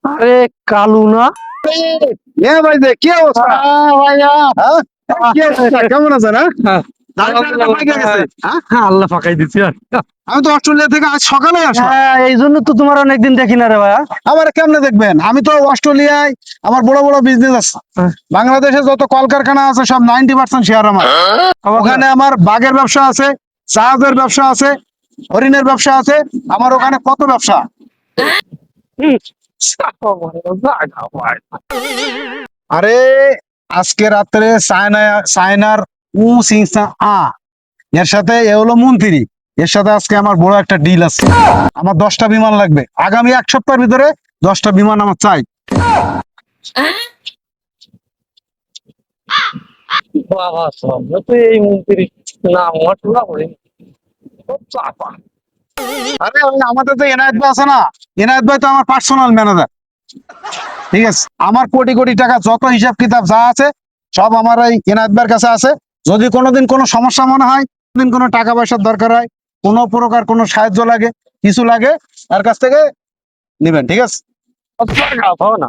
আরে কালু না? ভাই যে কি অবস্থা? ভাইয়া হ্যাঁ? কি অবস্থা? কেমন আছেন? দাড়িটা পাইকে গেছে, হ্যাঁ? আল্লাহ ফাঁকাই দিচ্ছি আর। আমি তো অস্ট্রেলিয়া থেকে আজ সকালে আসলাম। এই জন্য তো তোমার অনেকদিন দেখি না রে ভাইয়া। আবার কেমনে দেখবেন, আমি তো অস্ট্রেলিয়ায় আমার বড় বড় বিজনেস আছে। বাংলাদেশে যত কলকারখানা আছে সব 90% শেয়ার আমার। ওখানে আমার বাগের ব্যবসা আছে, জাহাজের ব্যবসা আছে, হরিণের ব্যবসা আছে। আমার ওখানে কত ব্যবসা। আরে আজকে রাত্রে চায়নার আ এর সাথে এ হলো মন্ত্রী, এর সাথে আজকে আমার বড় একটা ডিল আছে। আমার 10টা বিমান লাগবে আগামী 1 সপ্তাহের ভিতরে। 10টা বিমান আমার চাই। বাবা সব তো এই মন্ত্রী না মটলা করে চাপা। আরে ওই আমাদের তো এনায়েত ভাই আছে না, এনায়েত ভাই তো আমার পার্সোনাল ম্যানেজার। ঠিক আছে, আমার কোটি কোটি টাকা যত হিসাব কিতাব যা আছে সব আমার এই এনায়েত ভাইয়ের কাছে আছে। যদি কোনোদিন কোনো সমস্যা মনে হয়, কোনোদিন কোনো টাকা পয়সার দরকার হয়, কোনো প্রকার কোনো সাহায্য লাগে, কিছু লাগে, তার কাছ থেকে নেবেন। ঠিক আছে। কথা না